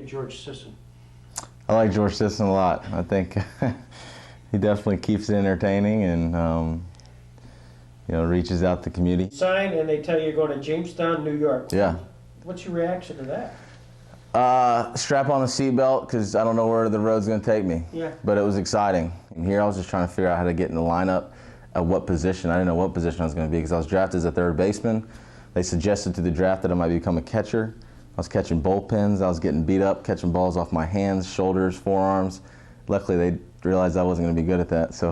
George Sisson. I like George Sisson a lot. I think he definitely keeps it entertaining and reaches out to the community. Sign and they tell you you're going to Jamestown, New York. Yeah. What's your reaction to that? Strap on the seatbelt because I don't know where the road's going to take me. Yeah. But it was exciting. And here I was just trying to figure out how to get in the lineup at what position. I didn't know what position I was going to be because I was drafted as a third baseman. They suggested to the draft that I might become a catcher. I was catching bullpens. I was getting beat up, catching balls off my hands, shoulders, forearms. Luckily, they realized I wasn't going to be good at that. So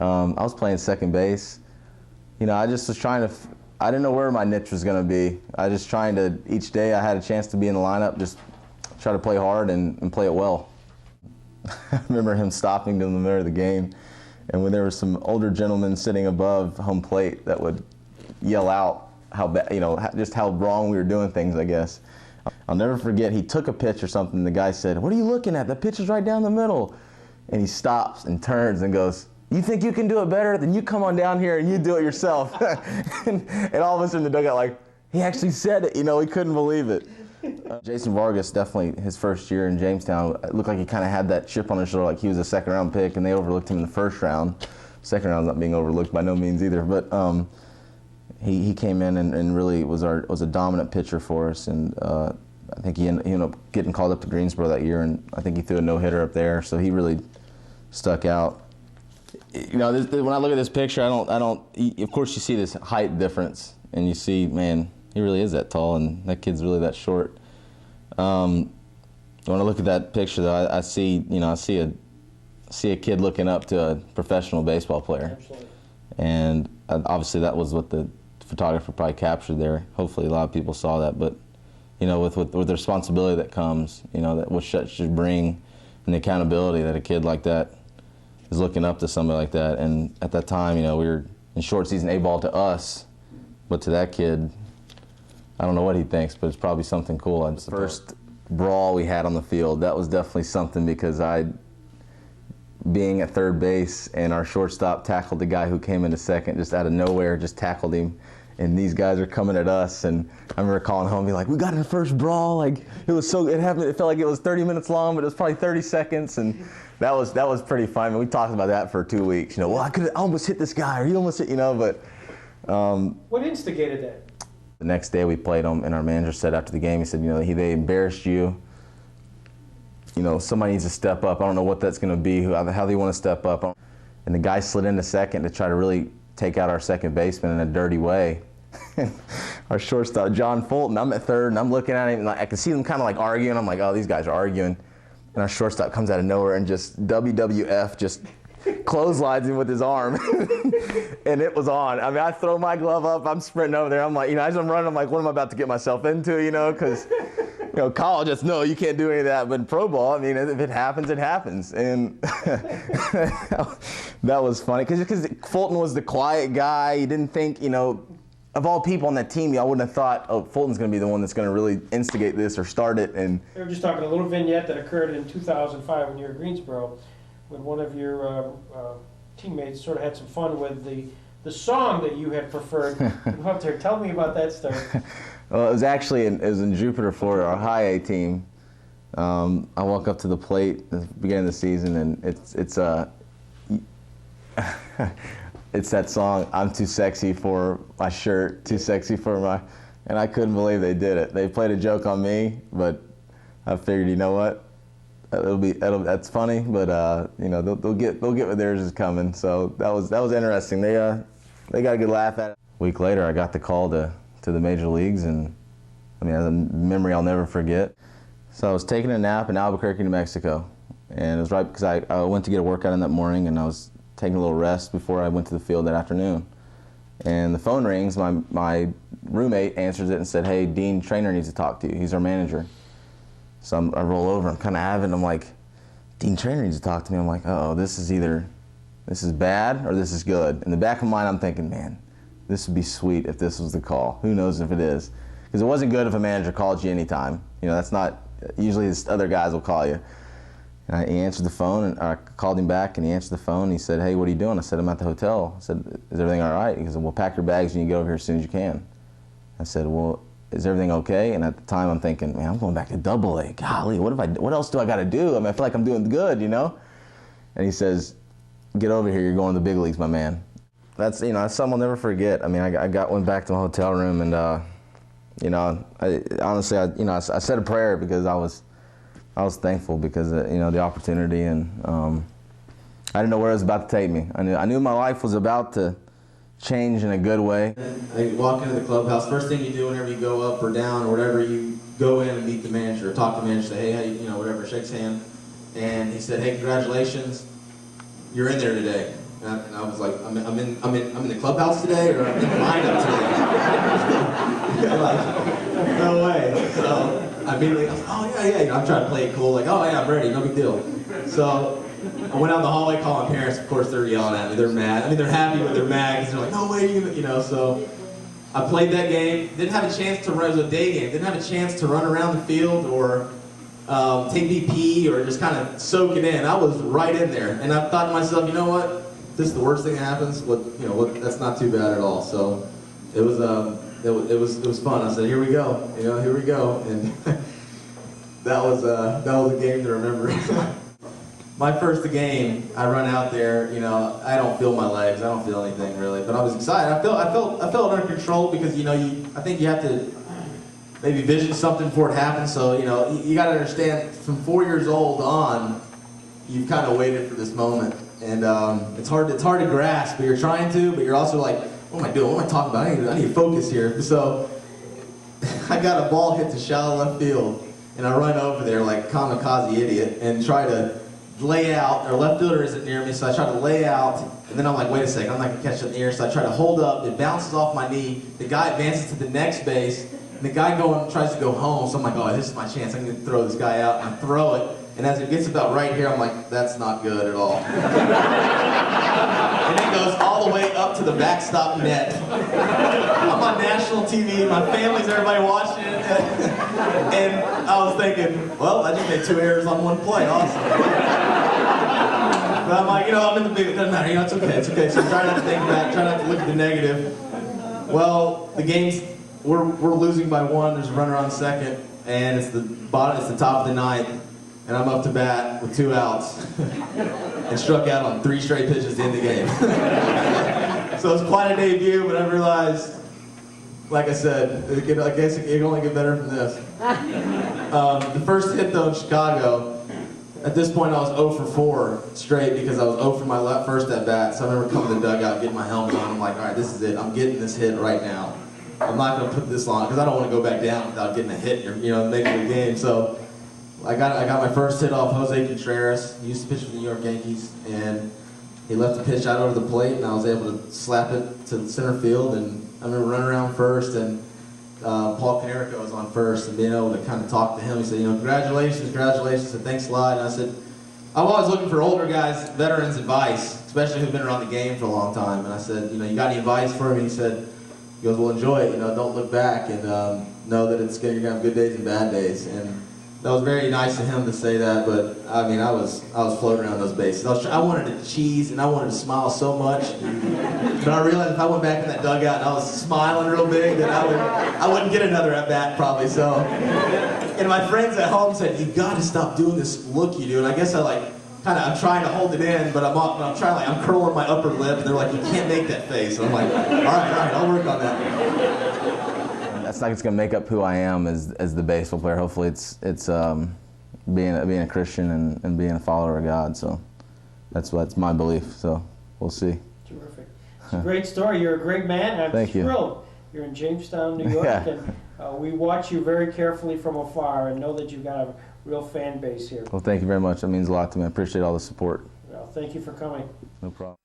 I was playing second base. I just was trying to, I didn't know where my niche was going to be. I was just trying to, each day I had a chance to be in the lineup, just try to play hard and play it well. I remember him stopping in the middle of the game, and when there were some older gentlemen sitting above home plate that would yell out how bad, just how wrong we were doing things, I guess. I'll never forget, he took a pitch or something, and the guy said, "What are you looking at? The pitch is right down the middle." And he stops and turns and goes, "You think you can do it better? Then you come on down here and you do it yourself." and all of us in the dugout like, he actually said it, we couldn't believe it. Jason Vargas, definitely his first year in Jamestown, it looked like he kind of had that chip on his shoulder, like he was a second-round pick, and they overlooked him in the first round. Second round's not being overlooked by no means either, but he came in and really was a dominant pitcher for us, and I think he ended up getting called up to Greensboro that year, and I think he threw a no-hitter up there, so he really stuck out. When I look at this picture, I don't. Of course, you see this height difference, and you see, man, he really is that tall, and that kid's really that short. When I look at that picture, though, I see a kid looking up to a professional baseball player. Absolutely. And obviously, that was what the photographer probably captured there. Hopefully, a lot of people saw that. But with the responsibility that comes, that what should bring, and the accountability that a kid like that is looking up to somebody like that. And at that time, we were in short season A-ball to us, but to that kid, I don't know what he thinks, but it's probably something cool. The first brawl we had on the field, that was definitely something because being at third base and our shortstop tackled the guy who came into second just out of nowhere, just tackled him. And these guys are coming at us, and I remember calling home and being like, "We got in the first brawl." Like it felt like it was 30 minutes long, but it was probably 30 seconds, and that was pretty fun. I mean, we talked about that for 2 weeks. Well, I almost hit this guy, or he almost hit, but. What instigated that? The next day we played them, and our manager said after the game, he said, they embarrassed you. Somebody needs to step up. I don't know what that's going to be, how they want to step up. And the guy slid into second to try to really take out our second baseman in a dirty way. Our shortstop, John Fulton, I'm at third, and I'm looking at him, and I can see them kind of like arguing. I'm like, oh, these guys are arguing. And our shortstop comes out of nowhere and just WWF, just clotheslines him with his arm. And it was on. I mean, I throw my glove up, I'm sprinting over there. I'm like, as I'm running, I'm like, what am I about to get myself into, because, college, just, no, you can't do any of that. But in pro ball, if it happens, it happens. And that was funny, because Fulton was the quiet guy. You didn't think, of all people on that team, I wouldn't have thought, oh, Fulton's going to be the one that's going to really instigate this or start it. And they were just talking a little vignette that occurred in 2005 when you were at Greensboro, when one of your teammates sort of had some fun with the song that you had preferred. Go up there, tell me about that story. Well, it was actually it was in Jupiter, Florida, our high A team. I walk up to the plate at the beginning of the season, and it's that song, "I'm too sexy for my shirt, too sexy for my," and I couldn't believe they did it. They played a joke on me, but I figured, you know what? That's funny, but they'll get what theirs is coming. So that was interesting. They got a good laugh at it. A week later, I got the call to the major leagues, and a memory I'll never forget. So I was taking a nap in Albuquerque, New Mexico, and it was right because I went to get a workout in that morning, and I was taking a little rest before I went to the field that afternoon. And the phone rings. My roommate answers it and said, "Hey, Dean Trainer needs to talk to you. He's our manager." So I roll over, I'm kind of avid, I'm like, "Dean Trainer needs to talk to me." I'm like, uh-oh, this is bad or this is good. In the back of my mind, I'm thinking, man, this would be sweet if this was the call. Who knows if it is? Because it wasn't good if a manager called you anytime. That's not, usually other guys will call you. And he answered the phone, and I called him back, and he answered the phone, and he said, "Hey, what are you doing?" I said, "I'm at the hotel." I said, "Is everything all right?" He said, "Well, pack your bags and you can get over here as soon as you can." I said, "Well, is everything okay? And at the time I'm thinking, man, I'm going back to AA. Golly, what else do I got to do? I mean, I feel like I'm doing good, you know? And he says, get over here, you're going to the big leagues, my man. That's, you know, that's something I'll never forget. I mean, went back to my hotel room and, you know, honestly, I said a prayer because I was thankful because, you know, the opportunity, and I didn't know where it was about to take me. I knew my life was about to change in a good way. I walk into the clubhouse. First thing you do whenever you go up or down or whatever, you go in and meet the manager, talk to the manager, say, hey, how you know, whatever, shakes hand. And he said, hey, congratulations, you're in there today. And I was like, I'm in the clubhouse today, or I'm in the lineup today. I'm like, no way. So I immediately, I was like, oh yeah, you know, I'm trying to play it cool, like, oh yeah, I'm ready, no big deal. So I went out the hallway, called my parents. Of course, they're yelling at me. They're mad. I mean, they're happy, but they're mad because they're like, no way, you know. So I played that game. Didn't have a chance to run. It was a day game. Didn't have a chance to run around the field or take BP or just kind of soak it in. I was right in there, and I thought to myself, you know what? This is the worst thing that happens. That's not too bad at all. So it was fun. I said, here we go. You know, here we go, and that was a game to remember. My first game, I run out there, you know, I don't feel my legs, I don't feel anything really, but I was excited. I felt under control because, you know, I think you have to maybe vision something before it happens. So, you know, you got to understand, from 4 years old on, you've kind of waited for this moment, and it's hard to grasp. But you're trying to, but you're also like, what am I doing? What am I talking about? I need to focus here. So I got a ball hit to shallow left field, and I run over there like a kamikaze idiot and try to lay out. Their left fielder isn't near me, so I try to lay out, and then I'm like, wait a second, I'm not gonna catch it in the air, so I try to hold up. It bounces off my knee. The guy advances to the next base, and the guy tries to go home, so I'm like, oh, this is my chance. I'm gonna throw this guy out, and I throw it, and as it gets about right here, I'm like, that's not good at all. And it goes all the way up to the backstop net. I'm on national TV, my family's, everybody watching it, and I was thinking, well, I just made 2 errors on one play, awesome. But I'm like, you know, I'm in the big, it doesn't matter, you know, it's okay. So try not to think back, try not to look at the negative. Well, the game's, we're losing by 1, there's a runner on second, and it's the top of the 9th, and I'm up to bat with 2 outs, and struck out on 3 straight pitches to end the game. So it's quite a debut, but I realized, like I said, I guess it can only get better from this. The first hit though in Chicago, at this point I was 0 for 4 straight because I was 0 for my first at bat. So I remember coming to the dugout, getting my helmet on. I'm like, all right, this is it. I'm getting this hit right now. I'm not going to put this on because I don't want to go back down without getting a hit, you know, making the game. So I got my first hit off Jose Contreras. He used to pitch for the New York Yankees, and he left the pitch out over the plate, and I was able to slap it to center field. And I remember running around first, and Paul Canerico was on first, and being able to kind of talk to him. He said, you know, congratulations. I said, thanks a lot. And I said, I'm always looking for older guys, veterans' advice, especially who've been around the game for a long time. And I said, you know, you got any advice for me? He goes, well, enjoy it. You know, don't look back, and know that you're gonna have good days and bad days. And that was very nice of him to say that. But I mean, I was floating around those bases. I wanted to cheese and I wanted to smile so much. But I realized if I went back in that dugout and I was smiling real big, that I wouldn't get another at bat probably. So, and my friends at home said, "You got to stop doing this look you do." And I guess I'm trying to hold it in, but I'm curling my upper lip, and they're like, "You can't make that face." And I'm like, all right, I'll work on that. That's not going to make up who I am as the baseball player. Hopefully it's being a Christian and being a follower of God. So that's my belief. So we'll see. Terrific. It's a great story. You're a great man. I'm Thank you. thrilled. You're in Jamestown, New York, Yeah. and we watch you very carefully from afar and know that you've got a real fan base here. Well, thank you very much. That means a lot to me. I appreciate all the support. Well, thank you for coming. No problem.